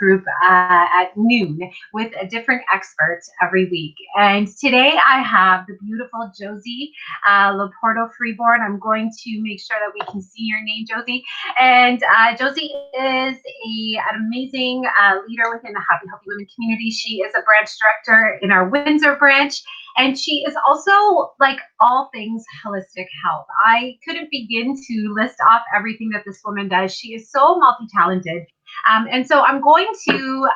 group at noon with a different expert every week. And today I have the beautiful Josie Loporto Freeborn. I'm going to make sure that we can see your name, Josie. And Josie is an amazing leader within the Happy Healthy Women community. She is a branch director in our Windsor branch. And she is also like all things holistic health. I couldn't begin to list off everything that this woman does. She is so multi-talented. And so I'm going to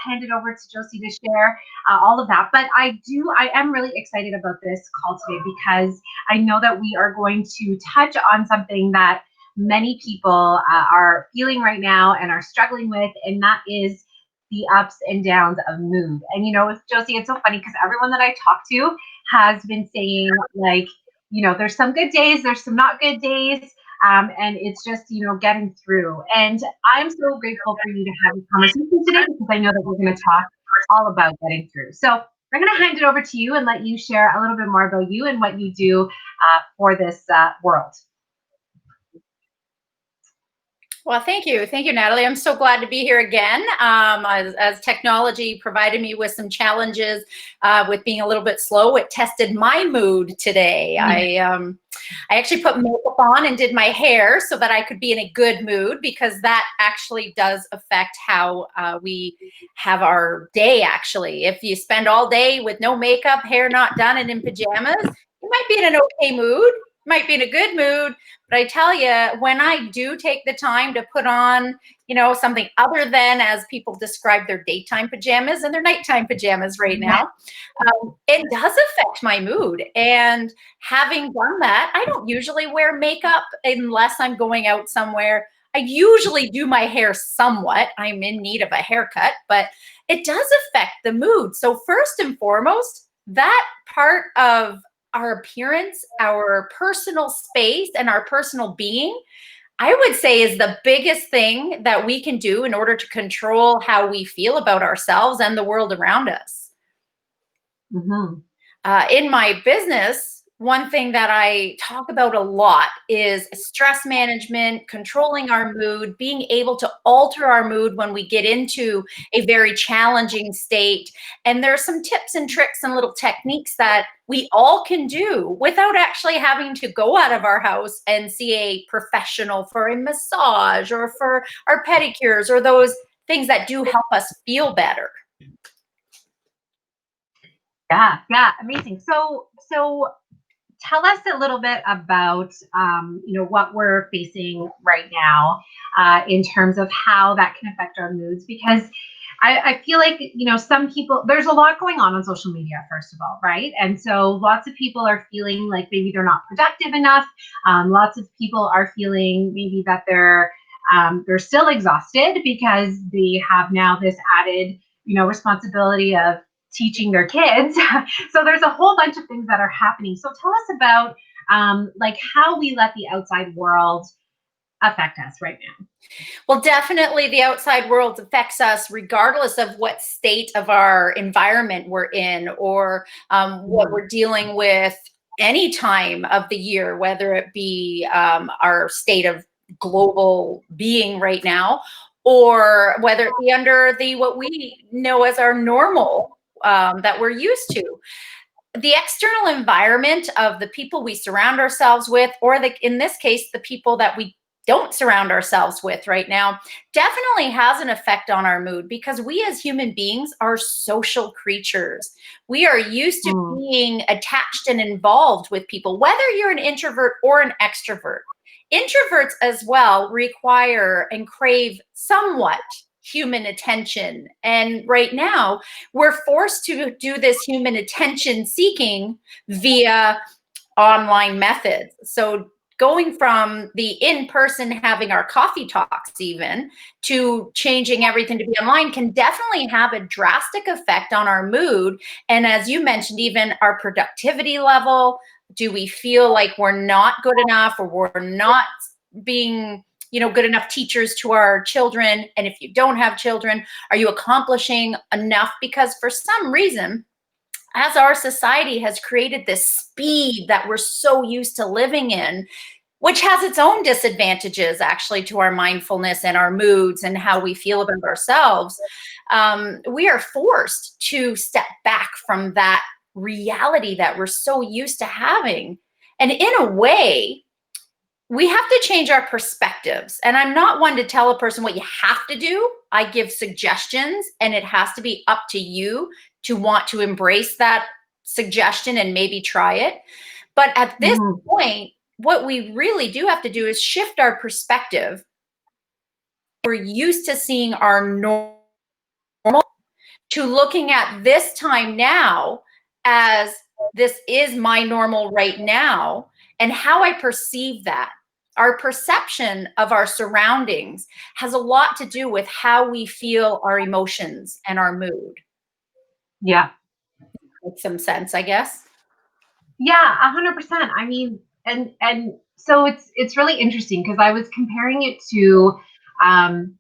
hand it over to Josie to share all of that. But I am really excited about this call today because I know that we are going to touch on something that many people are feeling right now and are struggling with, and that is the ups and downs of mood. And you know, with Josie, it's so funny because everyone that I talk to has been saying, like, you know, there's some good days, there's some not good days, and it's just, you know, getting through. And I'm so grateful for you to have this conversation today because I know that we're going to talk all about getting through. So I'm going to hand it over to you and let you share a little bit more about you and what you do for this world. Well, thank you, Natalie. I'm so glad to be here again. As technology provided me with some challenges with being a little bit slow, it tested my mood today. I actually put makeup on and did my hair so that I could be in a good mood, because that actually does affect how we have our day. Actually, if you spend all day with no makeup, hair not done, and in pajamas, you might be in an okay mood, might be in a good mood. But I tell you, when I do take the time to put on, you know, something other than, as people describe, their daytime pajamas and their nighttime pajamas right now, it does affect my mood. And having done that, I don't usually wear makeup unless I'm going out somewhere. I usually do my hair somewhat. I'm in need of a haircut, but it does affect the mood. So first and foremost, that part of our appearance, our personal space, and our personal being, I would say, is the biggest thing that we can do in order to control how we feel about ourselves and the world around us. In my business, one thing that I talk about a lot is stress management, controlling our mood, being able to alter our mood when we get into a very challenging state. And there's some tips and tricks and little techniques that we all can do without actually having to go out of our house and see a professional for a massage or for our pedicures or those things that do help us feel better. Yeah, amazing. So tell us a little bit about, you know, what we're facing right now in terms of how that can affect our moods, because I feel like, you know, some people, there's a lot going on social media, first of all, right? And so lots of people are feeling like maybe they're not productive enough. Lots of people are feeling maybe that they're still exhausted because they have now this added, you know, responsibility of teaching their kids. So there's a whole bunch of things that are happening. So tell us about like how we let the outside world affect us right now. Well, definitely the outside world affects us regardless of what state of our environment we're in, or what we're dealing with any time of the year, whether it be our state of global being right now, or whether it be under the what we know as our normal that we're used to. The external environment of the people we surround ourselves with, or in this case, the people that we don't surround ourselves with right now, definitely has an effect on our mood, because we as human beings are social creatures. We are used to being attached and involved with people, whether you're an introvert or an extrovert. Introverts as well require and crave somewhat human attention. And right now, we're forced to do this human attention seeking via online methods. So going from the in-person having our coffee talks even to changing everything to be online can definitely have a drastic effect on our mood. And as you mentioned, even our productivity level. Do we feel like we're not good enough, or we're not being, you know, good enough teachers to our children? And if you don't have children, are you accomplishing enough? Because for some reason, as our society has created this speed that we're so used to living in, which has its own disadvantages actually to our mindfulness and our moods and how we feel about ourselves. We are forced to step back from that reality that we're so used to having. And in a way, we have to change our perspectives. And I'm not one to tell a person what you have to do. I give suggestions, and it has to be up to you to want to embrace that suggestion and maybe try it. But at this point, what we really do have to do is shift our perspective. We're used to seeing our normal to looking at this time now as this is my normal right now, and how I perceive that. Our perception of our surroundings has a lot to do with how we feel our emotions and our mood. Yeah. Makes some sense, I guess. Yeah, 100%. I mean, and so it's really interesting because I was comparing it to, um,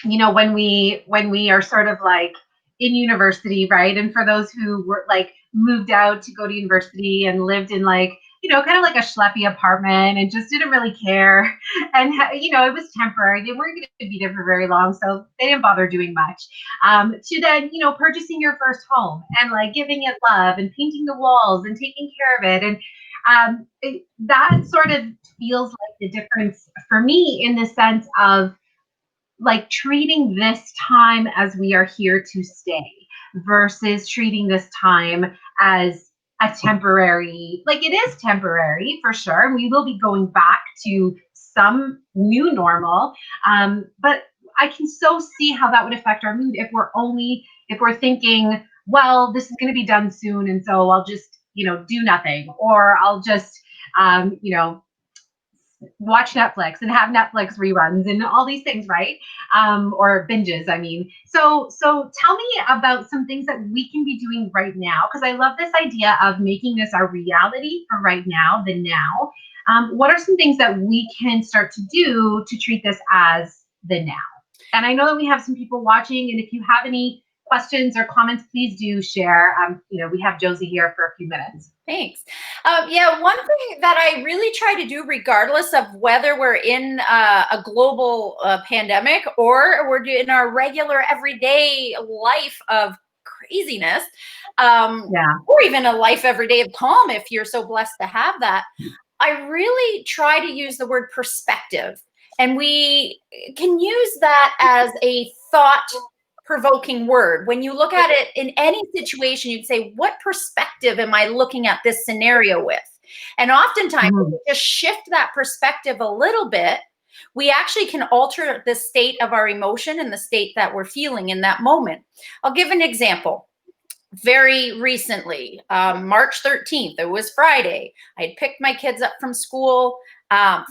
when we are sort of like in university, right? And for those who were like moved out to go to university and lived in like, kind of like a schleppy apartment and just didn't really care. And, it was temporary. They weren't going to be there for very long. So they didn't bother doing much. To then, purchasing your first home and like giving it love and painting the walls and taking care of it. And that sort of feels like the difference for me in the sense of like treating this time as we are here to stay versus treating this time as a temporary, like it is temporary for sure. We will be going back to some new normal. But I can so see how that would affect our mood if we're thinking, well, this is going to be done soon. And so I'll just, do nothing, or I'll just, watch Netflix and have Netflix reruns and all these things, right? Or binges, I mean. So tell me about some things that we can be doing right now, because I love this idea of making this our reality for right now, the now. What are some things that we can start to do to treat this as the now? And I know that we have some people watching, and if you have any questions or comments, please do share. We have Josie here for a few minutes. Thanks. Yeah, one thing that I really try to do, regardless of whether we're in a global pandemic or we're in our regular everyday life of craziness, or even a life every day of calm, if you're so blessed to have that, I really try to use the word perspective. And we can use that as a thought provoking word. When you look at it in any situation, you'd say, what perspective am I looking at this scenario with? And oftentimes, if we just shift that perspective a little bit, we actually can alter the state of our emotion and the state that we're feeling in that moment. I'll give an example. Very recently, March 13th, it was Friday. I had picked my kids up from school.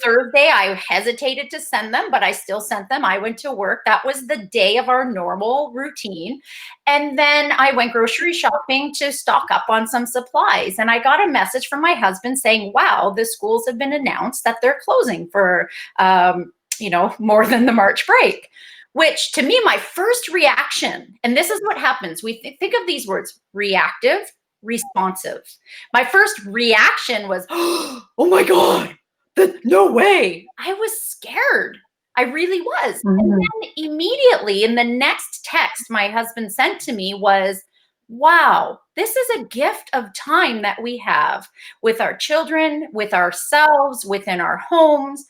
Thursday, I hesitated to send them, but I still sent them. I went to work. That was the day of our normal routine. And then I went grocery shopping to stock up on some supplies. And I got a message from my husband saying, wow, the schools have been announced that they're closing for, more than the March break. Which to me, my first reaction, and this is what happens, we think of these words, reactive, responsive. My first reaction was, oh my God, no way. I was scared. I really was. And then immediately in the next text my husband sent to me was, wow, this is a gift of time that we have with our children, with ourselves, within our homes.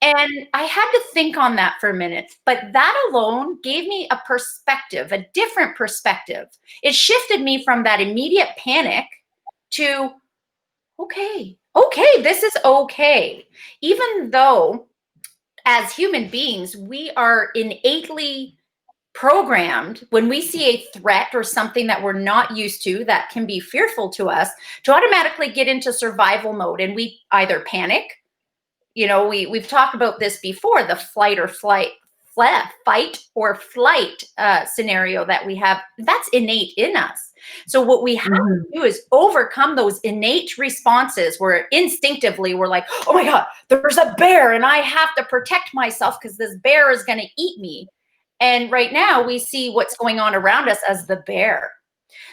And I had to think on that for a minute, but that alone gave me a perspective, a different perspective. It shifted me from that immediate panic to, okay, this is okay. Even though as human beings, we are innately programmed when we see a threat or something that we're not used to that can be fearful to us to automatically get into survival mode, and we either panic. We've talked about this before, the fight or flight scenario that we have, that's innate in us. So what we have to do is overcome those innate responses where instinctively we're like, oh my God, there's a bear and I have to protect myself because this bear is going to eat me. And right now we see what's going on around us as the bear.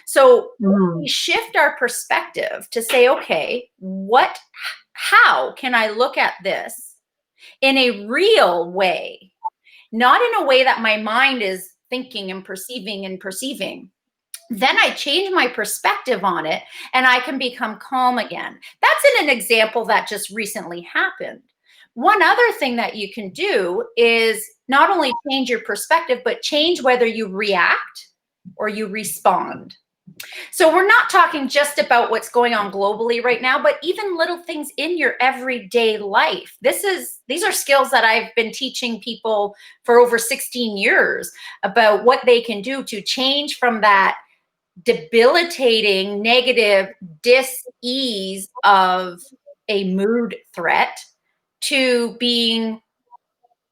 So we shift our perspective to say, okay, what how can I look at this in a real way, not in a way that my mind is thinking and perceiving. Then I change my perspective on it and I can become calm again. That's in an example that just recently happened. One other thing that you can do is not only change your perspective, but change whether you react or you respond. So we're not talking just about what's going on globally right now, but even little things in your everyday life. These are skills that I've been teaching people for over 16 years about what they can do to change from that debilitating, negative dis-ease of a mood threat to being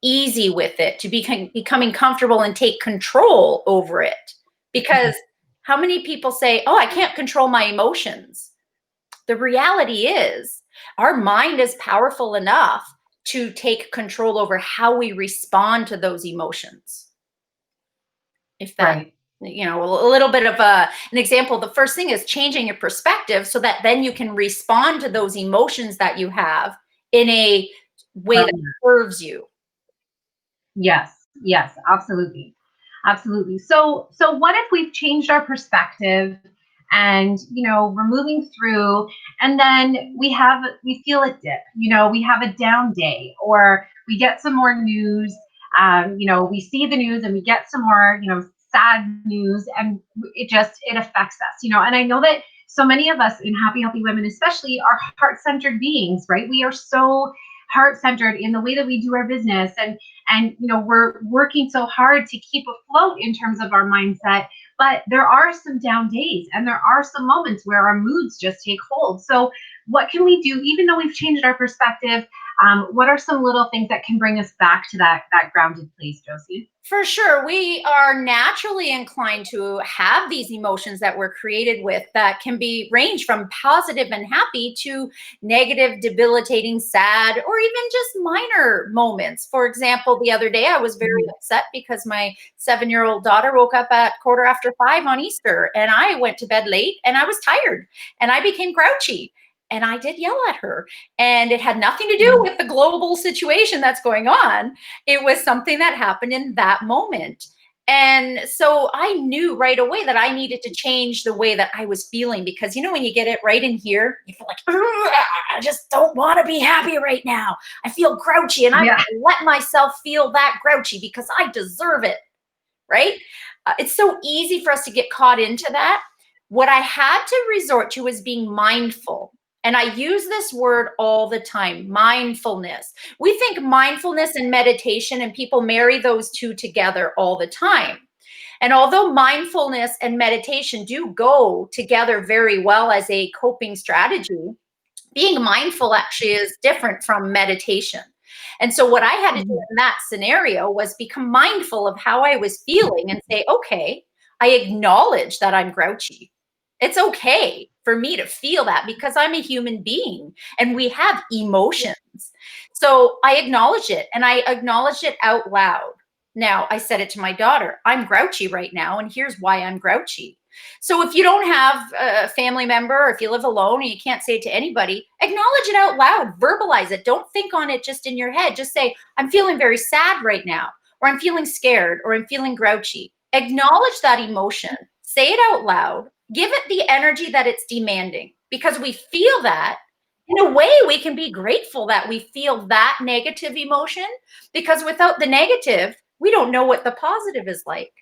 easy with it, to becoming comfortable and take control over it. Because how many people say, oh, I can't control my emotions? The reality is our mind is powerful enough to take control over how we respond to those emotions. If that, Right. a little bit of an example, the first thing is changing your perspective so that then you can respond to those emotions that you have in a way that serves you. Yes, yes, absolutely. Absolutely. So what if we've changed our perspective and, we're moving through and then we feel a dip, we have a down day or we get some more news, we see the news and we get some more, sad news and it affects us, and I know that so many of us in Happy Healthy Women especially are heart-centered beings, right? We are so heart-centered in the way that we do our business and we're working so hard to keep afloat in terms of our mindset, but there are some down days and there are some moments where our moods just take hold. So what can we do even though we've changed our perspective? What are some little things that can bring us back to that grounded place, Josie? For sure. We are naturally inclined to have these emotions that we're created with that can be range from positive and happy to negative, debilitating, sad, or even just minor moments. For example, the other day I was very upset because my 7-year-old daughter woke up at 5:15 on Easter and I went to bed late and I was tired and I became grouchy. And I did yell at her. And it had nothing to do with the global situation that's going on. It was something that happened in that moment. And so I knew right away that I needed to change the way that I was feeling because, when you get it right in here, you feel like, I just don't want to be happy right now. I feel grouchy and I let myself feel that grouchy because I deserve it. Right? It's so easy for us to get caught into that. What I had to resort to was being mindful. And I use this word all the time, mindfulness. We think mindfulness and meditation, and people marry those two together all the time. And although mindfulness and meditation do go together very well as a coping strategy, being mindful actually is different from meditation. And so what I had to do in that scenario was become mindful of how I was feeling and say, okay, I acknowledge that I'm grouchy. It's okay for me to feel that because I'm a human being and we have emotions. So I acknowledge it and I acknowledged it out loud. Now I said it to my daughter, I'm grouchy right now and here's why I'm grouchy. So if you don't have a family member or if you live alone and you can't say it to anybody, acknowledge it out loud, verbalize it. Don't think on it just in your head. Just say, I'm feeling very sad right now, or I'm feeling scared, or I'm feeling grouchy. Acknowledge that emotion, say it out loud, give it the energy that it's demanding because we feel that. In a way, we can be grateful that we feel that negative emotion because without the negative, we don't know what the positive is like.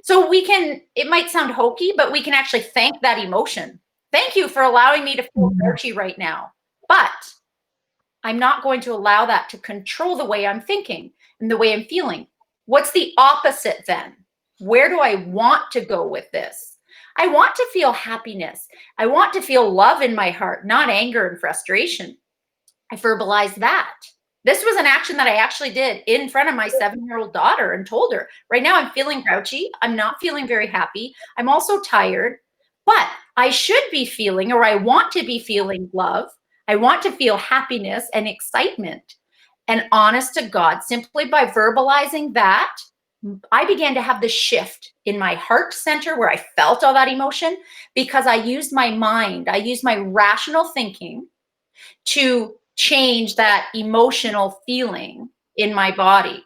So it might sound hokey, but we can actually thank that emotion. Thank you for allowing me to feel grouchy right now. But I'm not going to allow that to control the way I'm thinking and the way I'm feeling. What's the opposite then? Where do I want to go with this? I want to feel happiness. I want to feel love in my heart, not anger and frustration. I verbalized that. This was an action that I actually did in front of my 7-year-old daughter and told her, right now I'm feeling grouchy. I'm not feeling very happy. I'm also tired, but I should be feeling, or I want to be feeling love. I want to feel happiness and excitement. And honest to God, simply by verbalizing that, I began to have the shift in my heart center where I felt all that emotion because I used my mind, I used my rational thinking to change that emotional feeling in my body.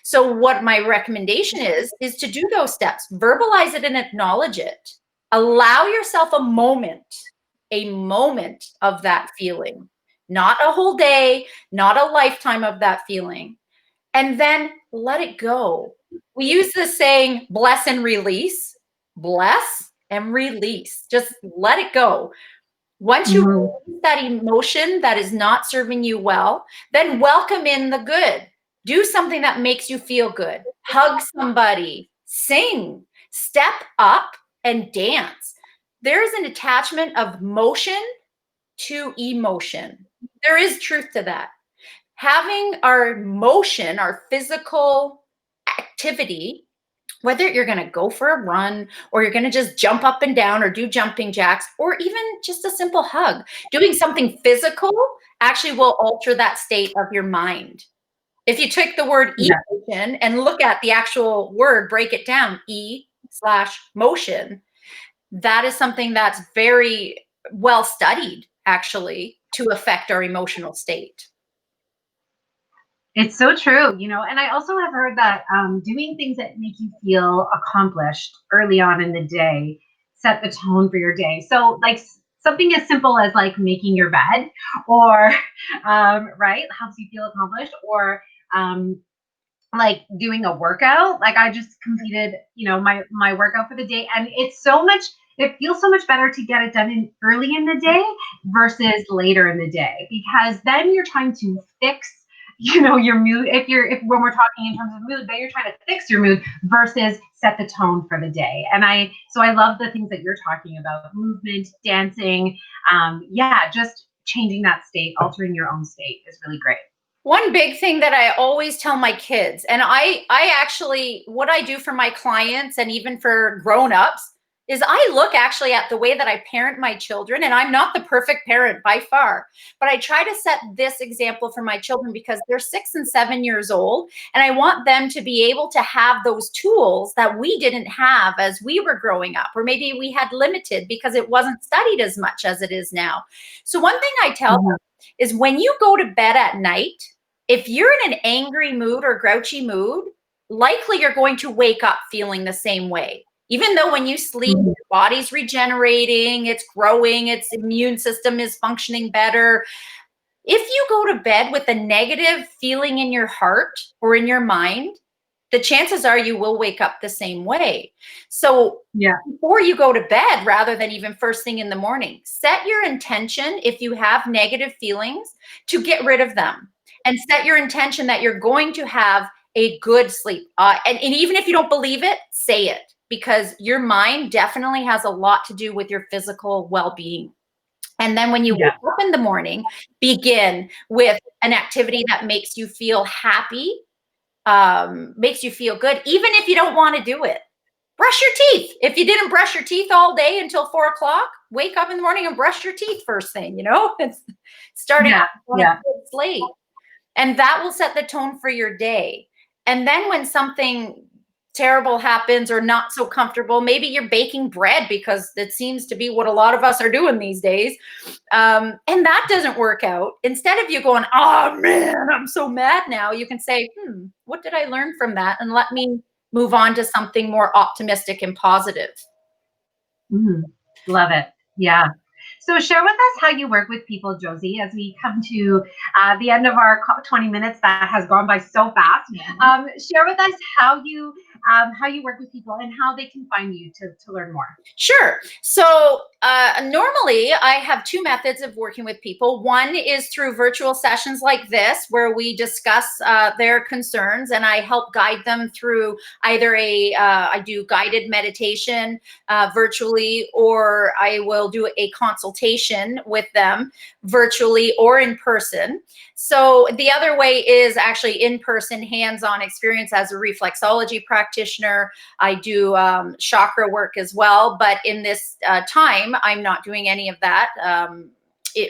So what my recommendation is to do those steps, verbalize it and acknowledge it. Allow yourself a moment of that feeling, not a whole day, not a lifetime of that feeling, and then let it go. We use this saying, bless and release, bless and release. Just let it go. Once you Mhm. release that emotion that is not serving you well, then welcome in the good. Do something that makes you feel good. Hug somebody, sing, step up and dance. There is an attachment of motion to emotion. There is truth to that. Having our motion, our physical activity, whether you're going to go for a run or you're going to just jump up and down or do jumping jacks or even just a simple hug, doing something physical actually will alter that state of your mind. If you take the word Yeah. emotion and look at the actual word, break it down, E/motion, that is something that's very well studied actually to affect our emotional state. It's so true, you know, and I also have heard that doing things that make you feel accomplished early on in the day set the tone for your day. So, like something as simple as like making your bed, or right, helps you feel accomplished, or um, like doing a workout. Like I just completed, you know, my workout for the day, and it's so much. It feels so much better to get it done early in the day versus later in the day, because then you're trying to fix, you know, your mood. If when we're talking in terms of mood, then you're trying to fix your mood versus set the tone for the day. And I love the things that you're talking about: movement, dancing, yeah, just changing that state, altering your own state is really great. One big thing that I always tell my kids, and I actually, what I do for my clients and even for grown-ups, is I look actually at the way that I parent my children, and I'm not the perfect parent by far, but I try to set this example for my children because they're 6 and 7 years old, and I want them to be able to have those tools that we didn't have as we were growing up, or maybe we had limited because it wasn't studied as much as it is now. So one thing I tell them is when you go to bed at night, if you're in an angry mood or grouchy mood, likely you're going to wake up feeling the same way. Even though when you sleep, Mhm. your body's regenerating, it's growing, its immune system is functioning better. If you go to bed with a negative feeling in your heart or in your mind, the chances are you will wake up the same way. So Yeah. before you go to bed, rather than even first thing in the morning, set your intention if you have negative feelings to get rid of them, and set your intention that you're going to have a good sleep. And even if you don't believe it, say it, because your mind definitely has a lot to do with your physical well-being. And then when you Yeah. wake up in the morning, begin with an activity that makes you feel happy, makes you feel good, even if you don't want to do it. Brush your teeth. If you didn't brush your teeth all day until 4 o'clock, wake up in the morning and brush your teeth first thing, you know? It's starting Yeah. on a Yeah. good slate. And that will set the tone for your day. And then when something terrible happens or not so comfortable, maybe you're baking bread because it seems to be what a lot of us are doing these days. And that doesn't work out. Instead of you going, oh man, I'm so mad now, you can say, what did I learn from that? And let me move on to something more optimistic and positive. Mhm. Love it. Yeah. So share with us how you work with people, Josie, as we come to the end of our 20 minutes that has gone by so fast. Share with us how you work with people and how they can find you to learn more. Sure. So normally I have two methods of working with people. One is through virtual sessions like this, where we discuss their concerns and I help guide them through either I do guided meditation virtually, or I will do a consultation with them virtually or in person. So the other way is actually in-person hands-on experience as a reflexology practitioner. I do chakra work as well, but in this time, I'm not doing any of that.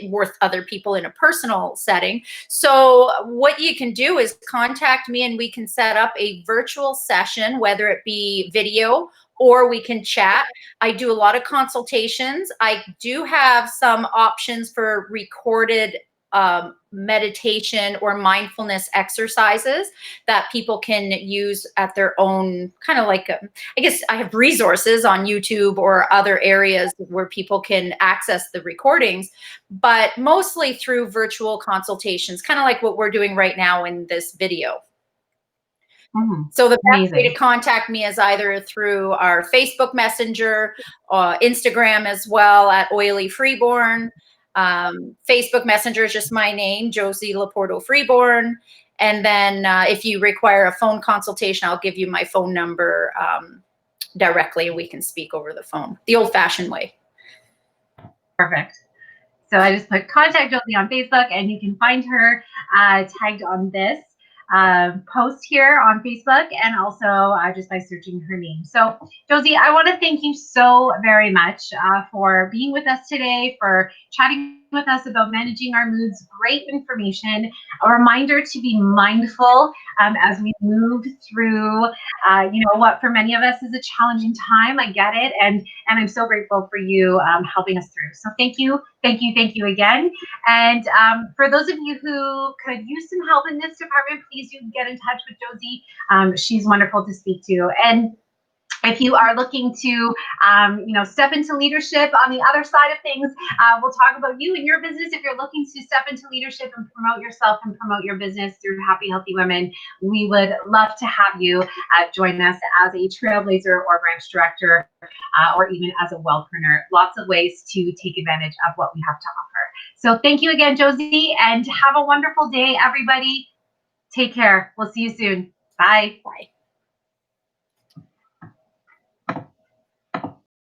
With other people in a personal setting. So what you can do is contact me and we can set up a virtual session, whether it be video or we can chat. I do a lot of consultations. I do have some options for recorded meditation or mindfulness exercises that people can use at their own kind of like, I guess I have resources on YouTube or other areas where people can access the recordings, but mostly through virtual consultations, kind of like what we're doing right now in this video. So the best way to contact me is either through our Facebook Messenger, Instagram as well at Oily Freeborn. Facebook Messenger is just my name, Josie Loporto Freeborn. And then if you require a phone consultation, I'll give you my phone number directly and we can speak over the phone, the old-fashioned way. Perfect. So I just put contact Josie on Facebook and you can find her tagged on this post here on Facebook and also just by searching her name. So Josie, I want to thank you so very much for being with us today, for chatting with us about managing our moods. Great information. A reminder to be mindful as we move through, what for many of us is a challenging time. I get it. And I'm so grateful for you helping us through. So thank you again. And for those of you who could use some help in this department, please do get in touch with Josie. She's wonderful to speak to. And if you are looking to, step into leadership on the other side of things, we'll talk about you and your business. If you're looking to step into leadership and promote yourself and promote your business through Happy Healthy Women, we would love to have you join us as a trailblazer or branch director, or even as a wellpreneur. Lots of ways to take advantage of what we have to offer. So thank you again, Josie, and have a wonderful day, everybody. Take care. We'll see you soon. Bye. Bye.